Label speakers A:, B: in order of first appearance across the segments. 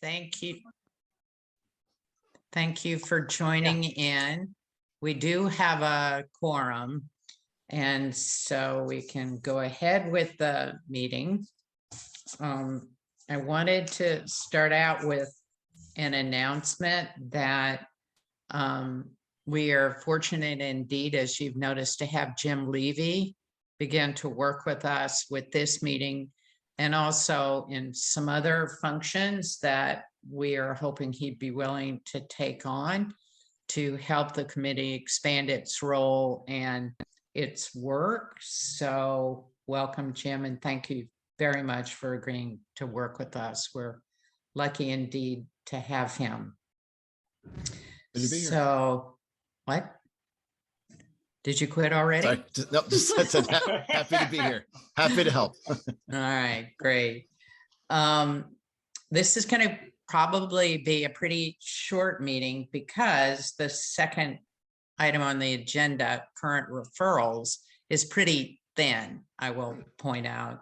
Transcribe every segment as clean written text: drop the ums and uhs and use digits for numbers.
A: Thank you. Thank you for joining in. We do have a quorum, and so we can go ahead with the meeting. I wanted to start out with an announcement that we are fortunate indeed, as you've noticed, to have Jim Levy begin to work with us with this meeting and also in some other functions that we are hoping he'd be willing to take on to help the committee expand its role and its work. So welcome, Jim, and thank you very much for agreeing to work with us. We're lucky indeed to have him.
B: Good to be here.
A: So, what? Did you quit already?
B: Sorry, nope, just I said happy to be here. Happy to help.
A: All right, great. This is going to probably be a pretty short meeting because the second item on the agenda, current referrals, is pretty thin, I will point out.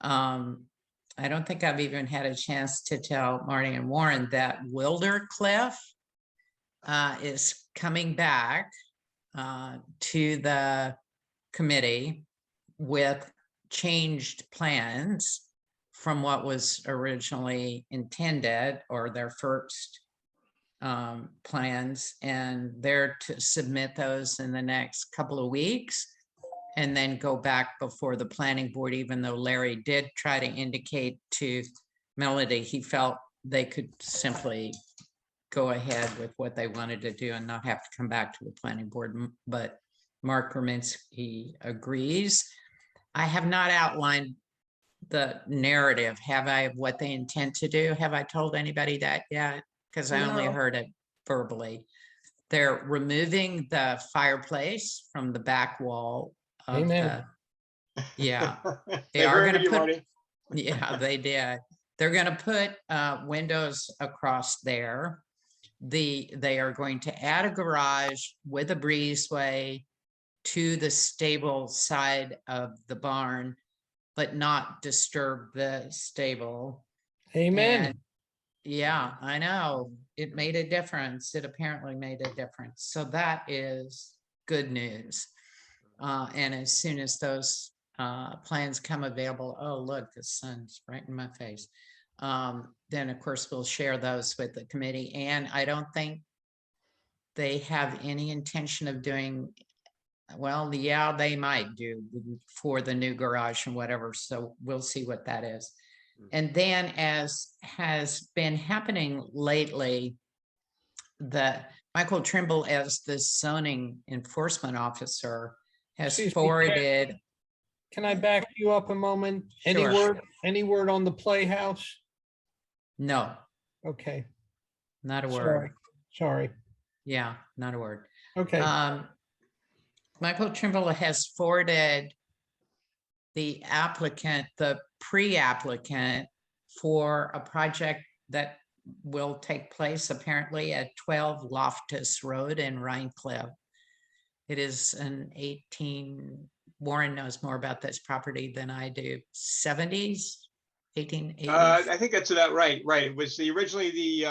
A: I don't think I've even had a chance to tell Marty and Warren that Wildercliff is coming back to the committee with changed plans from what was originally intended, or their first plans, and they're to submit those in the next couple of weeks and then go back before the planning board, even though Larry did try to indicate to Melody he felt they could simply go ahead with what they wanted to do and not have to come back to the planning board. But Mark Rominsky agrees. I have not outlined the narrative, have I, of what they intend to do? Have I told anybody that yet? Because I only heard it verbally. They're removing the fireplace from the back wall of
C: Amen.
A: yeah.
D: They are going to put,
A: yeah, they did. They're going to put windows across there. They are going to add a garage with a breezeway to the stable side of the barn, but not disturb the stable.
C: Amen.
A: And yeah, I know. It made a difference. It apparently made a difference. So that is good news. And as soon as those plans come available, oh, look, the sun's right in my face. Then, of course, we'll share those with the committee. And I don't think they have any intention of doing, well, yeah, they might do for the new garage and whatever. So we'll see what that is. And then, as has been happening lately, Michael Trimble, as the zoning enforcement officer, has
C: Excuse me,
A: forwarded.
C: Can I back you up a moment?
A: Sure.
C: Any word on the playhouse?
A: No,
C: Okay.
A: not a word.
C: Sorry.
A: Yeah, not a word.
C: Okay.
A: Michael Trimble has forwarded the applicant, the pre-applicant, for a project that will take place apparently at 12 Loftus Road in Rhinecliff. It is an 18, Warren knows more about this property than I do, 70s, 1880s?
D: I think that's about right. Right. It was originally the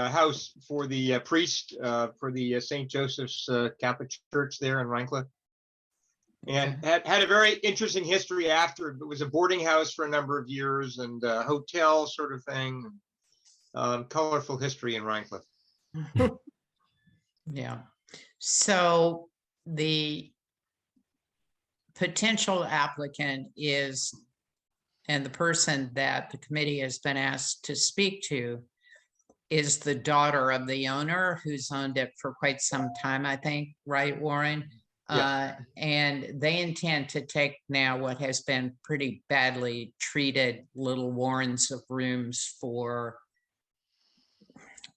D: house for the priest for the St. Joseph's Catholic Church there in Rhinecliff. And had a very interesting history after. It was a boarding house for a number of years and a hotel sort of thing. Colorful history in Rhinecliff.
A: Yeah. So the potential applicant is, and the person that the committee has been asked to speak to, is the daughter of the owner who's owned it for quite some time, I think, right, Warren?
D: Yeah.
A: And they intend to take now what has been pretty badly treated little warrens of rooms for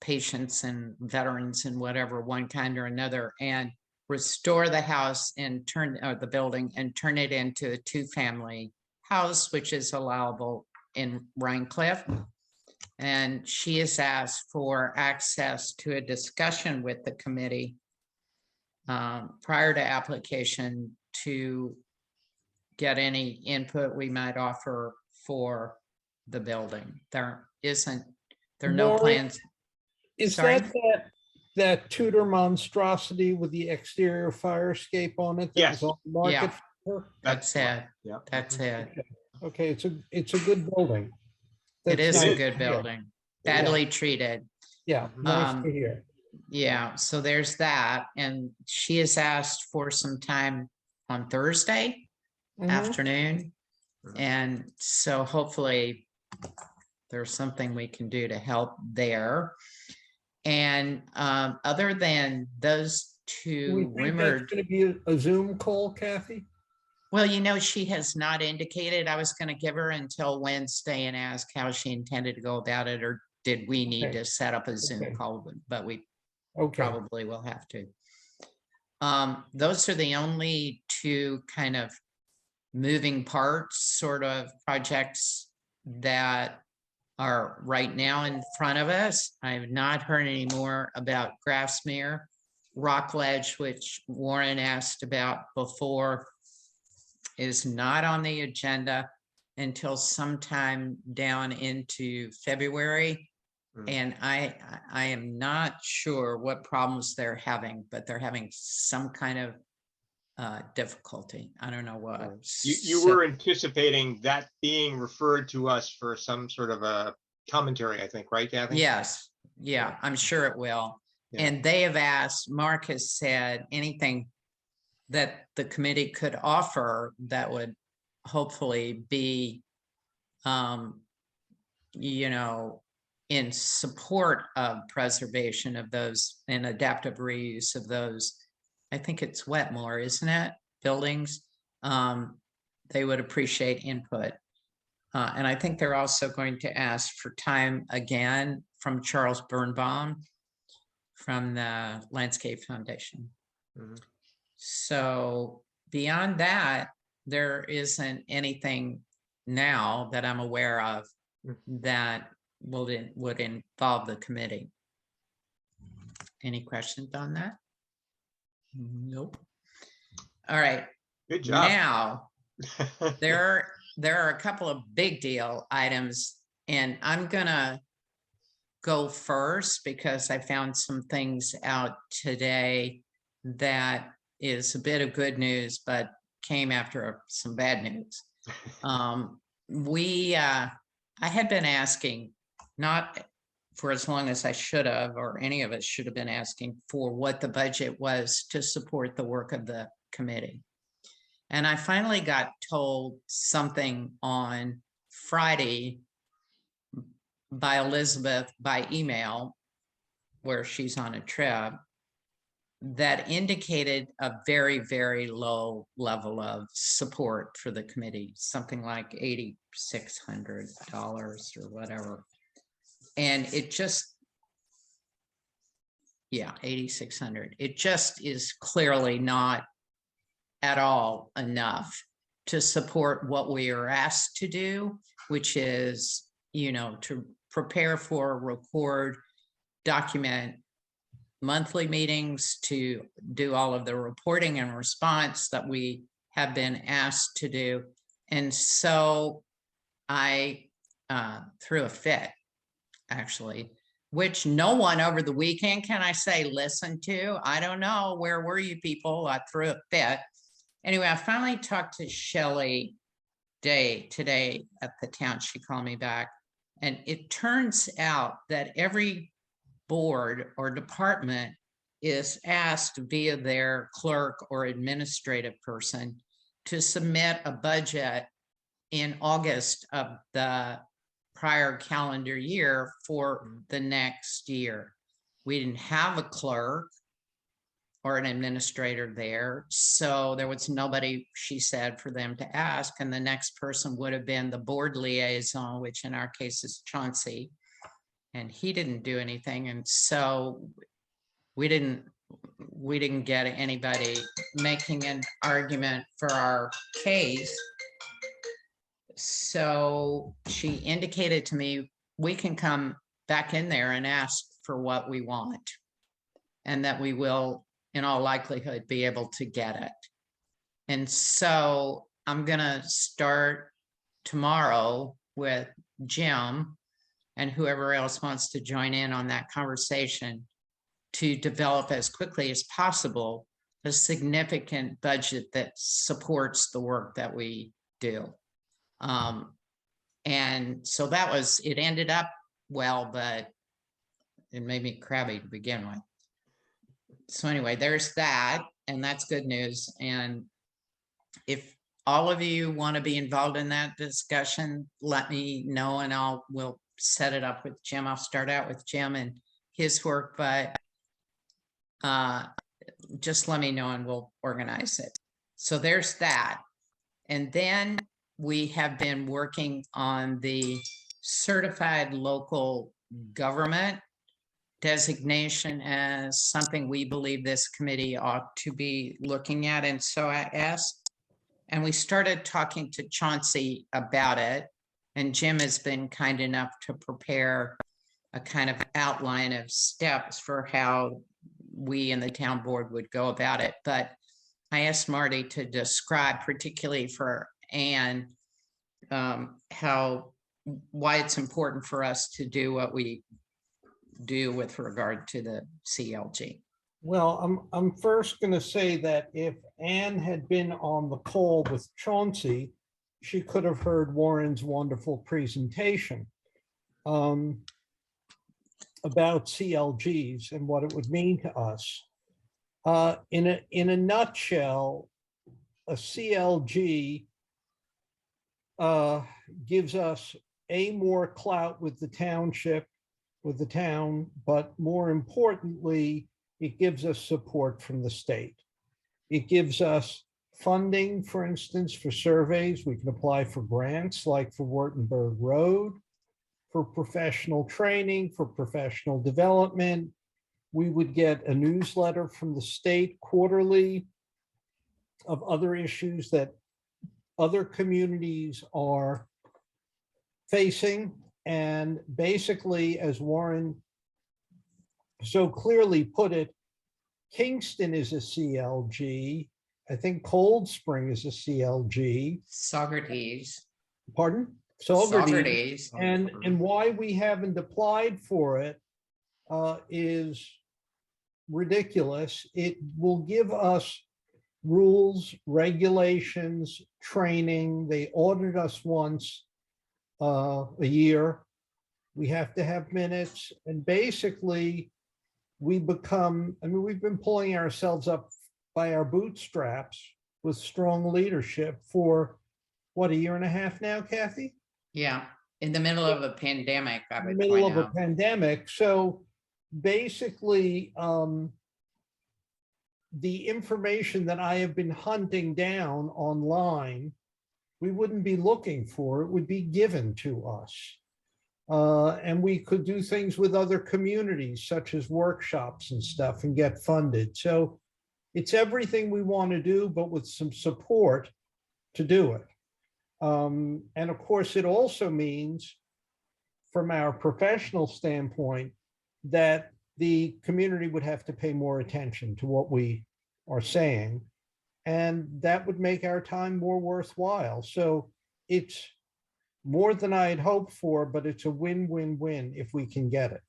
A: patients and veterans and whatever, one kind or another, and restore the house and turn the building and turn it into a two-family house, which is allowable in Rhinecliff. And she has asked for access to a discussion with the committee prior to application to get any input we might offer for the building. There are no
C: Nor-
A: plans.
C: Is
A: Sorry?
C: that Tudor monstrosity with the exterior fire escape on it? That was
D: Yes.
C: on the market
A: Yeah.
C: for?
A: That's it.
D: Yeah.
A: That's it.
C: Okay, it's a good building.
A: It
C: That's
A: is a
C: nice
A: good
C: to hear.
A: building, badly treated.
C: Yeah, nice
A: Um,
C: to hear.
A: Yeah, so there's that. And she has asked for some time on Thursday
C: Mhm.
A: afternoon.
D: Mhm.
A: And so hopefully there's something we can do to help there. And other than those
C: Do we
A: two
C: think that's
A: rumored,
C: going to be a Zoom call, Kathy?
A: well, she has not indicated. I was going to give her until Wednesday and ask how she intended to go about it, or did we need
C: Okay.
A: to set up a Zoom
C: Okay.
A: call, but we
C: Okay,
A: probably will have to. Those are the only two kind of moving parts, sort of projects that are right now in front of us. I have not heard any more about Grassmere. Rockledge, which Warren asked about before, is not on the agenda until sometime down into February.
D: Mm.
A: And I am not sure what problems they're having, but they're having some kind of difficulty. I don't know what.
D: You
A: So-
D: were anticipating that being referred to us for some sort of a commentary, I think, right, Kathy?
A: Yes, yeah, I'm sure it will.
D: Yeah.
A: And they have asked, Mark has said, anything that the committee could offer that would hopefully be, in support of preservation of those and adaptive reuse of those. I think it's Wetmore, isn't it? Buildings. They would appreciate input. And I think they're also going to ask for time again from Charles Birnbaum from the Landscape Foundation.
D: Mhm.
A: So beyond that, there isn't anything now that I'm aware of that would involve the committee. Any questions on that? Nope. All right.
D: Good job.
A: Now, there are a couple of big deal items, and I'm gonna go first because I found some things out today that is a bit of good news, but came after some bad news. I had been asking, not for as long as I should have, or any of us should have been asking for what the budget was to support the work of the committee. And I finally got told something on Friday by Elizabeth by email, where she's on a trip, that indicated a very, very low level of support for the committee, something like $8,600 or whatever. And it just, yeah, 8,600. It just is clearly not at all enough to support what we are asked to do, which is, to prepare for, record, document monthly meetings, to do all of the reporting and response that we have been asked to do. And so I threw a fit, actually, which no one over the weekend, can I say, listened to. I don't know, where were you people? I threw a fit. Anyway, I finally talked to Shelley today at the town. She called me back, and it turns out that every board or department is asked via their clerk or administrative person to submit a budget in August of the prior calendar year for the next year. We didn't have a clerk or an administrator there, so there was nobody, she said, for them to ask. And the next person would have been the board liaison, which in our case is Chauncey. And he didn't do anything. And so we didn't get anybody making an argument for our case. So she indicated to me, we can come back in there and ask for what we want, and that we will, in all likelihood, be able to get it. And so I'm gonna start tomorrow with Jim and whoever else wants to join in on that conversation to develop as quickly as possible a significant budget that supports the work that we do. And so that was, it ended up well, but it made me crabby to begin with. So anyway, there's that, and that's good news. And if all of you want to be involved in that discussion, let me know and we'll set it up with Jim. I'll start out with Jim and his work, but just let me know and we'll organize it. So there's that. And then we have been working on the certified local government designation as something we believe this committee ought to be looking at. And so I asked, and we started talking to Chauncey about it. And Jim has been kind enough to prepare a kind of outline of steps for how we in the town board would go about it. But I asked Marty to describe, particularly for Anne, why it's important for us to do what we do with regard to the CLG.
C: Well, I'm first going to say that if Anne had been on the call with Chauncey, she could have heard Warren's wonderful presentation about CLGs and what it would mean to us. In a nutshell, a CLG gives us more clout with the township, with the town, but more importantly, it gives us support from the state. It gives us funding, for instance, for surveys. We can apply for grants like for Wurtemberg Road, for professional training, for professional development. We would get a newsletter from the state quarterly of other issues that other communities are facing. And basically, as Warren so clearly put it, Kingston is a CLG. I think Cold Spring is a CLG.
A: Saugerties.
C: Pardon?
A: Saugerties.
C: And why we haven't applied for it is ridiculous. It will give us rules, regulations, training. They audit us once a year. We have to have minutes, and basically we become, I mean, we've been pulling ourselves up by our bootstraps with strong leadership for what, a year and a half now, Kathy?
A: Yeah, in the middle of a pandemic, I
C: In the
A: would
C: middle
A: point
C: of a
A: out.
C: pandemic. So basically, the information that I have been hunting down online, we wouldn't be looking for, it would be given to us. And we could do things with other communities, such as workshops and stuff, and get funded. So it's everything we want to do, but with some support to do it. And of course, it also means, from our professional standpoint, that the community would have to pay more attention to what we are saying. And that would make our time more worthwhile. So it's more than I had hoped for, but it's a win-win-win if we can get it.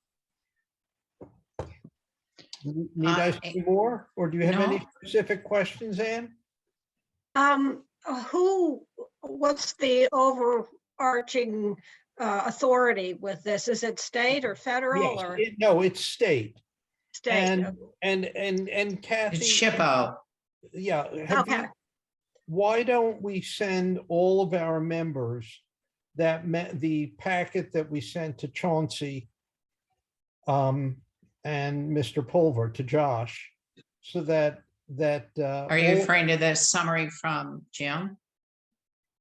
C: Need I say more, or do you have any specific questions, Anne?
E: What's the overarching authority with this? Is it state or federal?
C: Yes,
E: or
C: no, it's state.
E: state?
C: And Kathy.
A: It's SHPO.
C: Yeah.
E: Okay.
C: Why don't we send all of our members the packet that we sent to Chauncey and Mr. Pulver, to Josh, so that
A: Are you referring to the summary from Jim?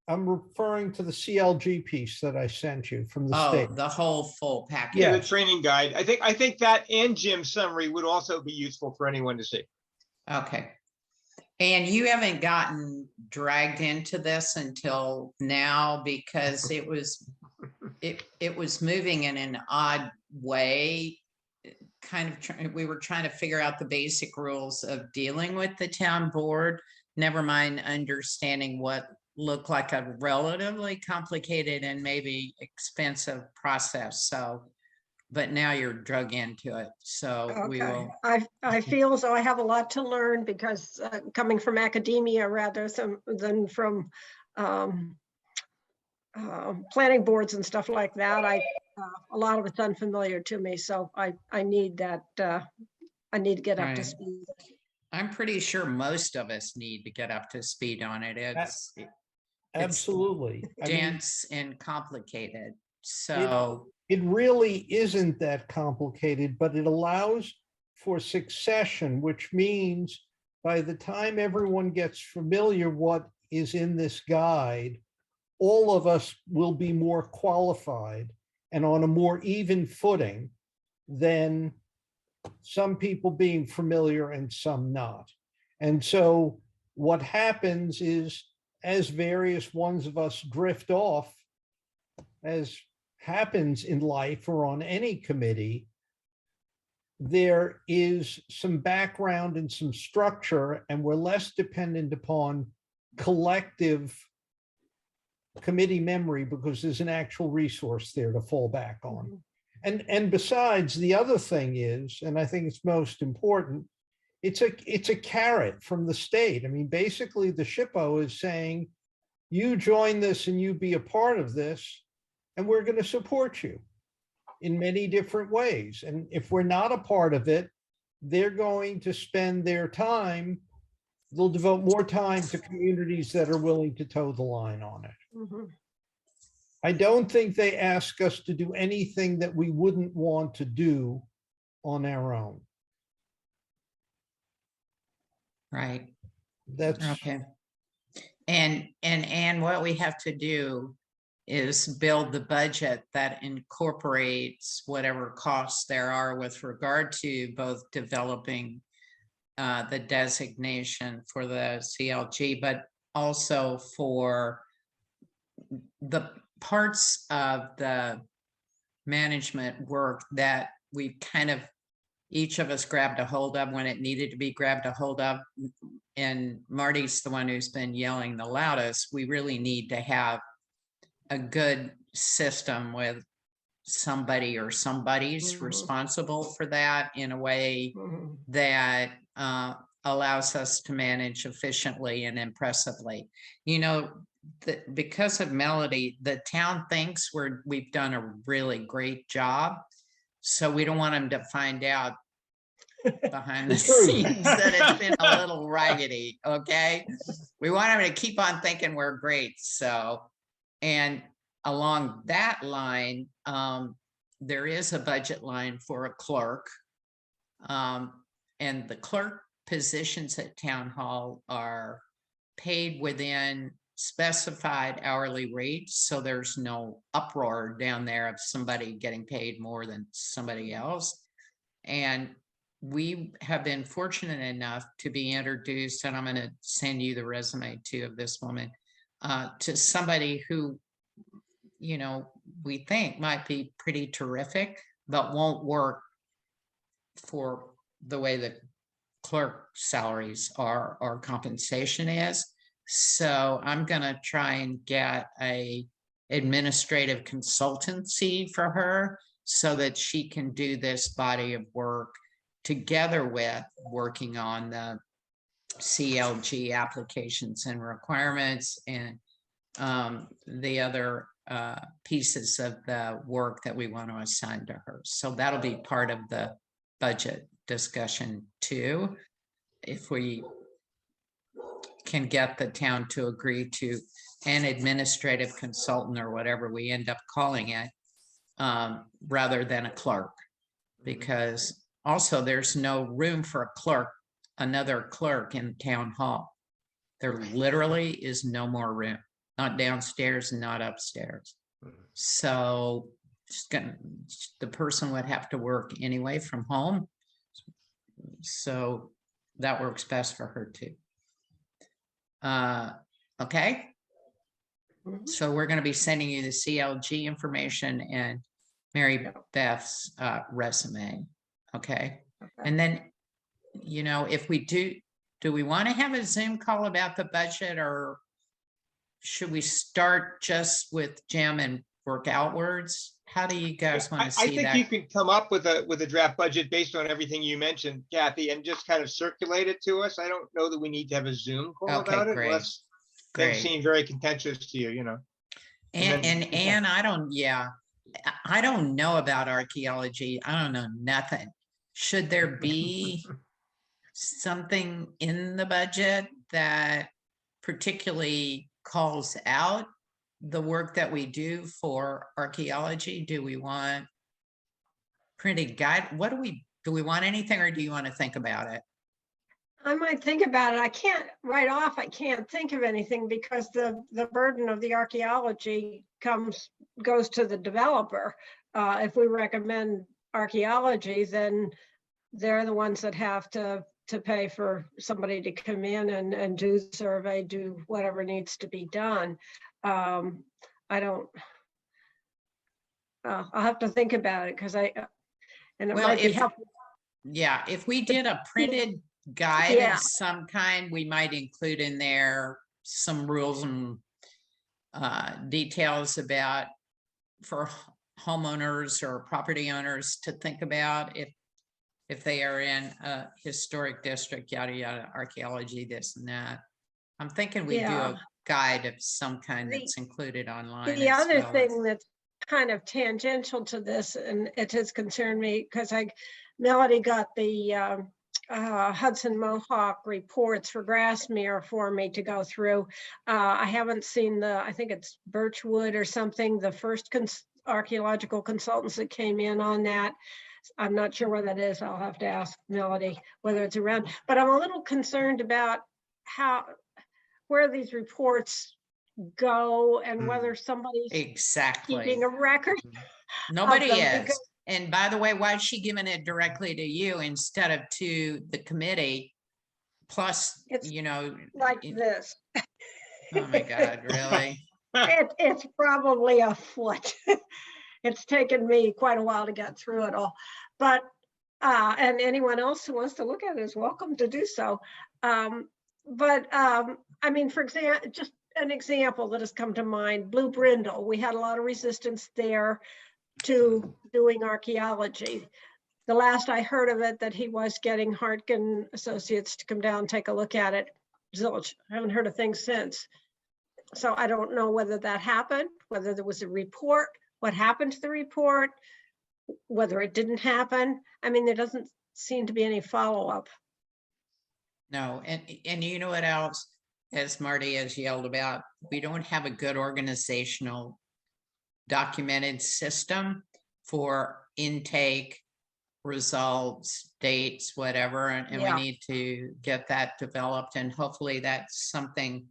C: I'm referring to the CLG piece that I sent you from the
A: Oh,
C: state.
A: the whole full package.
D: Yeah,
C: Yeah.
D: the training guide. I think that and Jim's summary would also be useful for anyone to see.
A: Okay. And you haven't gotten dragged into this until now, because it was moving in an odd way. We were trying to figure out the basic rules of dealing with the town board, never mind understanding what look like a relatively complicated and maybe expensive process. So, but now you're drug into it. So we
E: Okay,
A: will,
E: I feel as though I have a lot to learn because coming from academia rather than from planning boards and stuff like that, a lot of it's unfamiliar to me. So I need that. I need to get up to
A: Right.
E: speed.
A: I'm pretty sure most of us need to get up to speed on it. It's
C: Absolutely. I mean,
A: dense and complicated. So,
C: it really isn't that complicated, but it allows for succession, which means by the time everyone gets familiar what is in this guide, all of us will be more qualified and on a more even footing than some people being familiar and some not. And so what happens is, as various ones of us drift off, as happens in life or on any committee, there is some background and some structure, and we're less dependent upon collective committee memory because there's an actual resource there to fall back on. And besides, the other thing is, and I think it's most important, it's a carrot from the state. I mean, basically the SHPO is saying, you join this and you be a part of this, and we're going to support you in many different ways. And if we're not a part of it, they're going to spend their time, they'll devote more time to communities that are willing to toe the line on it.
E: Mhm.
C: I don't think they ask us to do anything that we wouldn't want to do on our own.
A: right.
C: That's
A: Okay. And what we have to do is build the budget that incorporates whatever costs there are with regard to both developing the designation for the CLG, but also for the parts of the management work that we kind of each of us grabbed a hold of when it needed to be grabbed a hold of. And Marty's the one who's been yelling the loudest. We really need to have a good system with somebody or somebody's
E: Mhm.
A: responsible for that in a way
E: Mhm.
A: that allows us to manage efficiently and impressively. You know, because of Melody, the town thinks we've done a really great job. So we don't want them to find out behind the
C: The truth.
A: scenes that it's been a little raggedy, okay? We want them to keep on thinking we're great. So, and along that line, there is a budget line for a clerk. And the clerk positions at town hall are paid within specified hourly rates. So there's no uproar down there of somebody getting paid more than somebody else. And we have been fortunate enough to be introduced, and I'm going to send you the resume too of this woman, to somebody who, you know, we think might be pretty terrific, but won't work for the way the clerk salaries are or compensation is. So I'm going to try and get a administrative consultancy for her so that she can do this body of work together with working on the CLG applications and requirements and the other pieces of the work that we want to assign to her. So that'll be part of the budget discussion too. If we can get the town to agree to an administrative consultant or whatever we end up calling it, rather than a clerk. Because also there's no room for a clerk, another clerk in town hall. There literally is no more room, not downstairs and not upstairs. So the person would have to work anyway from home. So that works best for her too. Okay.
E: Mhm.
A: So we're going to be sending you the CLG information and Mary Beth's resume. Okay. And then, you know, if we do we want to have a Zoom call about the budget, or should we start just with Jim and work outwards? How do you guys want to
D: I
A: see
D: think
A: that?
D: you could come up with a draft budget based on everything you mentioned, Kathy, and just kind of circulate it to us. I don't know that we need to have a Zoom call
A: Okay,
D: about it
A: great.
D: unless things
A: Great.
D: seem very contentious to you, you know. And then-
A: And I don't, yeah, I don't know about archaeology. I don't know nothing. Should there be something in the budget that particularly calls out the work that we do for archaeology? Do we want printed guide? What do we want anything, or do you want to think about it?
E: I might think about it. I can't right off. I can't think of anything because the burden of the archaeology goes to the developer. If we recommend archaeology, then they're the ones that have to pay for somebody to come in and do the survey, do whatever needs to be done. I don't. I'll have to think about it because and it
A: Well,
E: might be
A: if-
E: helpful.
A: Yeah, if we did a printed guide
E: Yeah.
A: of some kind, we might include in there some rules and details about for homeowners or property owners to think about if they are in a historic district, yada, yada, archaeology, this and that. I'm thinking we do
E: Yeah.
A: a guide of some kind
E: The-
A: that's included online.
E: The
A: as
E: other
A: well as-
E: thing that's kind of tangential to this, and it has concerned me because Melody got the Hudson Mohawk reports for Grassmere for me to go through. I haven't seen I think it's Birchwood or something, the first archaeological consultants that came in on that. I'm not sure where that is. I'll have to ask Melody whether it's around, but I'm a little concerned about where these reports go and whether somebody's
A: Exactly.
E: keeping a record.
A: Nobody
E: them
A: is.
E: because-
A: And by the way, why is she giving it directly to you instead of to the committee? Plus,
E: It's
A: you know,
E: like
A: it-
E: this.
A: oh my God, really?
E: It's probably a foot. It's taken me quite a while to get through it all, but and anyone else who wants to look at it is welcome to do so. I mean, for example, just an example that has come to mind, Blue Brindle. We had a lot of resistance there to doing archaeology. The last I heard of it, that he was getting Hartgen Associates to come down and take a look at it. Zilch. I haven't heard a thing since. So I don't know whether that happened, whether there was a report, what happened to the report, whether it didn't happen. I mean, there doesn't seem to be any follow-up.
A: No, and you know what else, as Marty has yelled about, we don't have a good organizational documented system for intake, results, dates, whatever, and we
E: Yeah.
A: need to get that developed, and hopefully that's something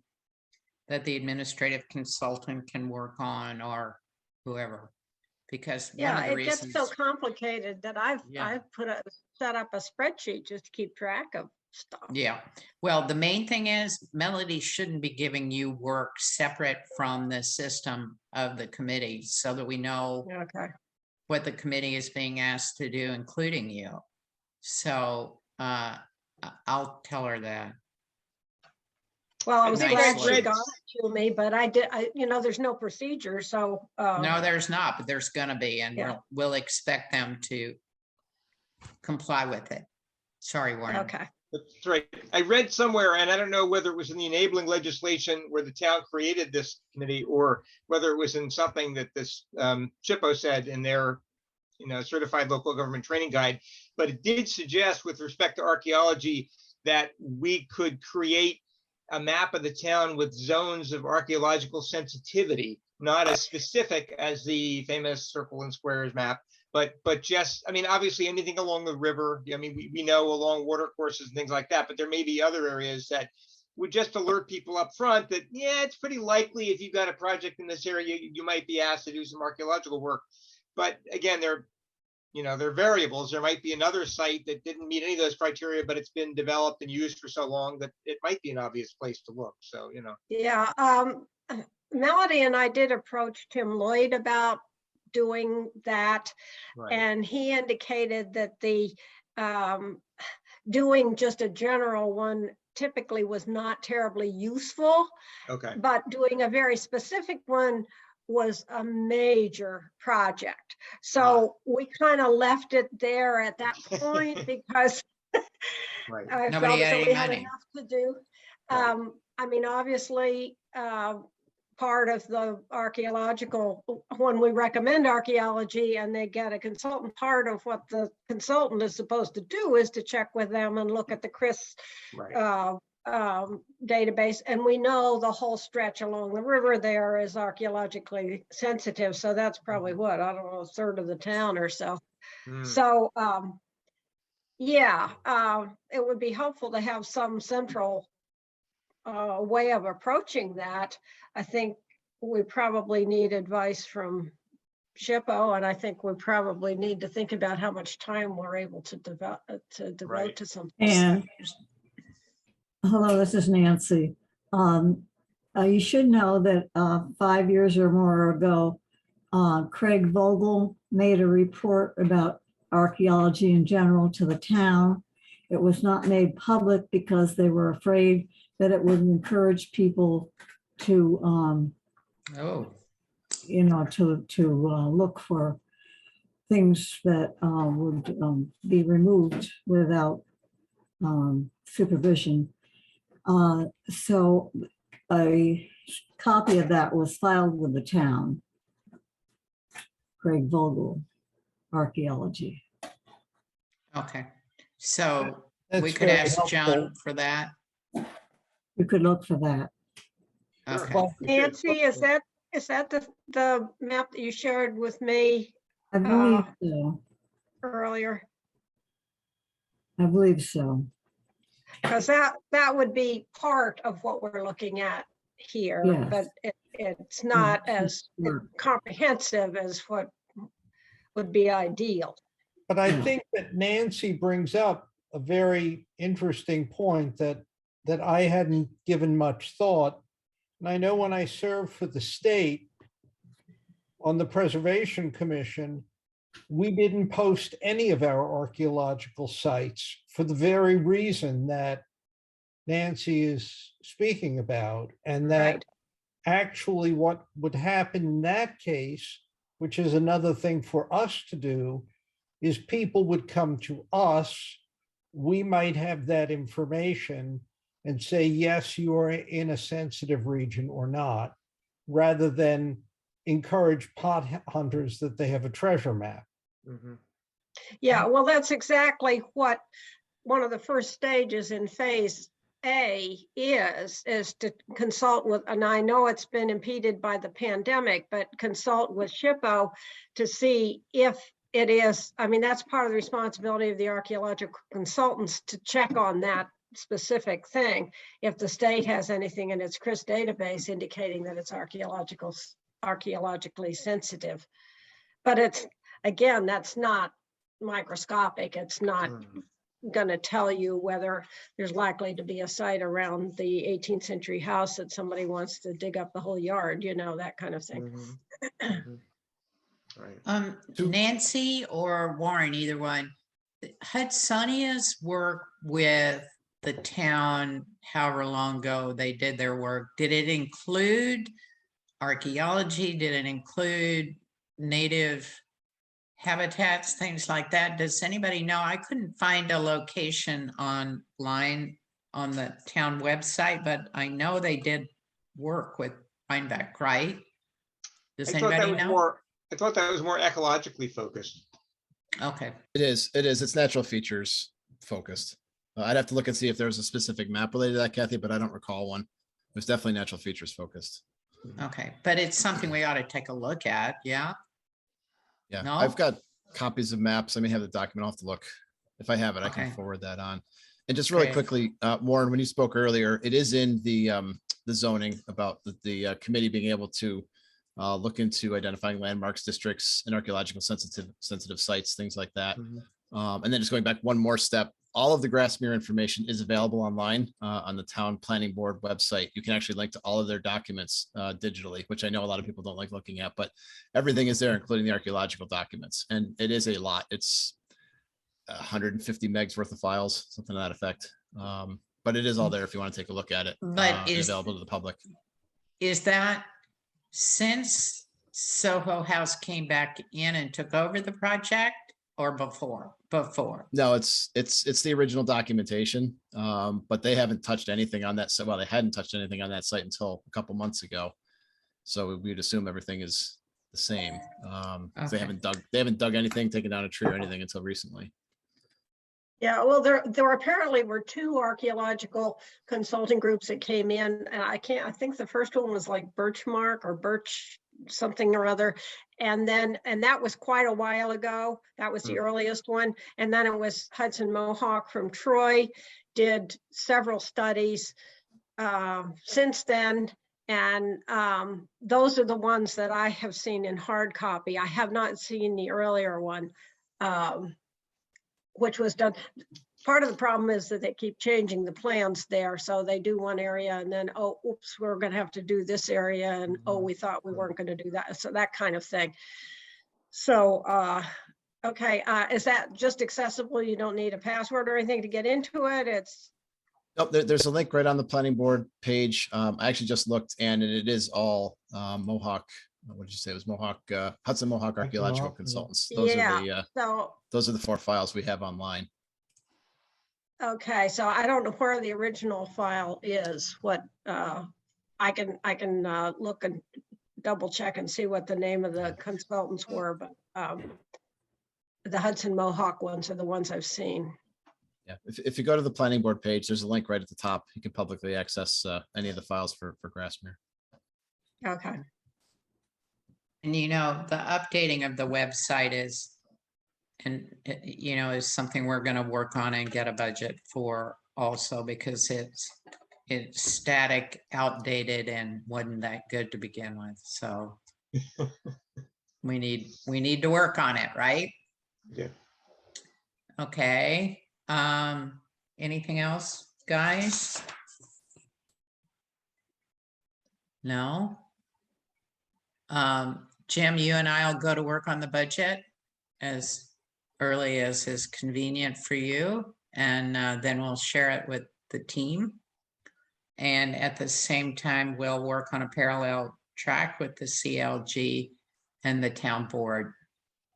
A: that the administrative consultant can work on, or whoever, because one
E: Yeah,
A: of the
E: it gets
A: reasons.
E: so complicated that
A: Yeah.
E: I've set up a spreadsheet just to keep track of stuff.
A: Yeah, well, the main thing is Melody shouldn't be giving you work separate from the system of the committee, so that we know
E: Okay.
A: what the committee is being asked to do, including you. So I'll tell her that.
E: Well, I was
A: Nice.
E: glad she
D: Read-
E: got it to me, but there's no procedure, so.
A: No, there's not, but there's gonna be, and
E: Yeah.
A: we'll expect them to comply with it. Sorry, Warren.
E: Okay.
D: That's right. I read somewhere, and I don't know whether it was in the enabling legislation where the town created this committee, or whether it was in something that this SHPO said in their, certified local government training guide. But it did suggest, with respect to archaeology, that we could create a map of the town with zones of archaeological sensitivity, not as specific as the famous circle and squares map, but just, I mean, obviously anything along the river. I mean, we know along water courses and things like that, but there may be other areas that would just alert people up front that, yeah, it's pretty likely if you've got a project in this area, you might be asked to do some archaeological work. But again, they're variables. There might be another site that didn't meet any of those criteria, but it's been developed and used for so long that it might be an obvious place to look. So,
E: Yeah, Melody and I did approach Tim Lloyd about doing that.
D: Right.
E: And he indicated that the doing just a general one typically was not terribly useful,
D: Okay.
E: but doing a very specific one was a major project. So we kind of left it there at that point because
D: Right.
E: I
A: Nobody
E: felt
A: had
E: that
A: any
E: we had
A: money.
E: enough to do.
D: Right.
E: I mean, obviously, part of the archaeological, when we recommend archaeology and they get a consultant, part of what the consultant is supposed to do is to check with them and look at the CRIS
D: Right.
E: database. And we know the whole stretch along the river there is archaeologically sensitive. So that's probably what, I don't know, a third of the town or so.
D: Mm.
E: So, yeah, it would be helpful to have some central way of approaching that. I think we probably need advice from SHPO, and I think we probably need to think about how much time we're able to devote
D: Right.
E: to something.
F: And hello, this is Nancy. You should know that 5 years or more ago, Craig Vogel made a report about archaeology in general to the town. It was not made public because they were afraid that it would encourage people to,
A: Oh,
F: to look for things that would be removed without supervision. So a copy of that was filed with the town. Craig Vogel, Archaeology.
A: okay. So
C: That's
A: we could
C: very
A: ask
C: helpful.
A: John for that.
F: You could look for that.
A: Okay.
C: Well,
E: Nancy, is that the map that you shared with me
F: I believe so.
E: earlier?
F: I believe so.
E: Because that would be part of what we're looking at here,
F: Yes.
E: but it's not as
F: Sure.
E: comprehensive as what would be ideal.
C: But I think that Nancy brings up a very interesting point that I hadn't given much thought. And I know when I served for the state on the Preservation Commission, we didn't post any of our archaeological sites for the very reason that Nancy is speaking about. And that
E: Right.
C: actually what would happen in that case, which is another thing for us to do, is people would come to us. We might have that information and say, yes, you are in a sensitive region or not, rather than encourage pot hunters that they have a treasure map.
D: Mhm.
E: Yeah, well, that's exactly what one of the first stages in phase A is to consult with, and I know it's been impeded by the pandemic, but consult with SHPO to see if it is, I mean, that's part of the responsibility of the archaeological consultants to check on that specific thing. If the state has anything in its CRIS database indicating that it's archaeologically sensitive. But it's, again, that's not microscopic. It's not
D: Mm.
E: going to tell you whether there's likely to be a site around the 18th century house that somebody wants to dig up the whole yard, that kind of thing.
D: Mhm. Mhm. Right.
A: Nancy or Warren, either one. Hudsonia's work with the town, however long ago they did their work, did it include archaeology? Did it include native habitats, things like that? Does anybody know? I couldn't find a location online on the town website, but I know they did work with Rhinebeck, right? Does
D: I thought that
A: anybody
D: was
A: know?
D: more ecologically focused.
A: Okay,
B: It is. It's natural features focused. I'd have to look and see if there was a specific map related to that, Kathy, but I don't recall one. It was definitely natural features focused.
A: okay, but it's something we ought to take a look at, yeah?
B: Yeah,
A: No?
B: I've got copies of maps. I may have the document. I'll have to look. If I have it, I can
A: Okay.
B: forward that on. And just really
A: Great.
B: quickly, Warren, when you spoke earlier, it is in the zoning about the committee being able to look into identifying landmarks, districts, and archaeological sensitive sites, things like that.
D: Mhm.
B: And then just going back one more step, all of the Grassmere information is available online on the town planning board website. You can actually link to all of their documents digitally, which I know a lot of people don't like looking at, but everything is there, including the archaeological documents. And it is a lot. It's 150 megs worth of files, something to that effect. but it is all there if you want to take a look at it.
A: But
B: and
A: is-
B: available to the public.
A: Is that since Soho House came back in and took over the project or before?
B: No, it's the original documentation, but they haven't touched anything on that. Well, they hadn't touched anything on that site until a couple months ago. So we'd assume everything is the same. They
A: Okay.
B: haven't dug anything, taken down a tree or anything until recently.
E: Yeah, well, there apparently were two archaeological consulting groups that came in, and I think the first one was like Birchmark or Birch something or other. And that was quite a while ago. That was the earliest one. And then it was Hudson Mohawk from Troy, did several studies since then. And those are the ones that I have seen in hard copy. I have not seen the earlier one, which was done. Part of the problem is that they keep changing the plans there. So they do one area and then, oh, oops, we're going to have to do this area. And oh, we thought we weren't going to do that. So that kind of thing. So, okay. Is that just accessible? You don't need a password or anything to get into it? It's.
B: Nope, there's a link right on the planning board page. I actually just looked and it is all Mohawk. What did you say? It was Mohawk, Hudson Mohawk Archaeological
C: Mohawk,
B: Consultants.
E: Yeah,
B: Those are the 4 files we have online.
E: Okay, so I don't know where the original file is. What I can look and double check and see what the name of the consultants were, but the Hudson Mohawk ones are the ones I've seen.
B: Yeah, if you go to the planning board page, there's a link right at the top. You can publicly access any of the files for Grassmere.
E: Okay.
A: And you know, the updating of the website is, and is something we're going to work on and get a budget for also, because it's static, outdated, and wasn't that good to begin with. So we need to work on it, right?
D: Yeah.
A: Okay. Anything else, guys? No. Jim, you and I'll go to work on the budget as early as is convenient for you, and then we'll share it with the team. And at the same time, we'll work on a parallel track with the CLG and the town board.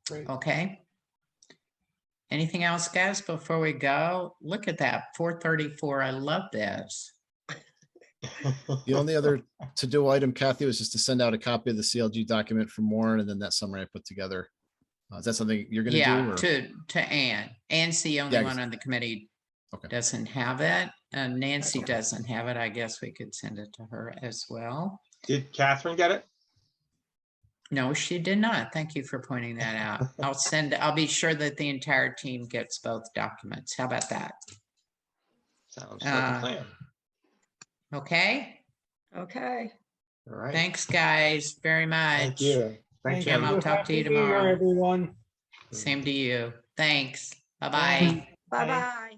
C: Great.
A: Okay. Anything else, guys, before we go? Look at that, 4:34. I love this.
B: The only other to-do item, Kathy, was just to send out a copy of the CLG document for Warren, and then that summary I put together. Is that something you're going to do?
A: Yeah,
B: Or?
A: to Ann. Ann's the only
B: Yeah,
A: one on the committee
B: Okay.
A: doesn't have it, and Nancy doesn't have it. I guess we could send it to her as well.
D: Did Catherine get it?
A: No, she did not. Thank you for pointing that out. I'll be sure that the entire team gets both documents. How about that?
D: Sounds like a plan.
A: Okay.
E: Okay.
D: All right.
A: Thanks, guys, very much.
D: Thank you. Thank
A: Jim,
D: you.
A: I'll talk to you
C: Happy New Year,
A: tomorrow.
C: Everyone.
A: Same to you. Thanks. Bye-bye.
C: Bye.
E: Bye-bye.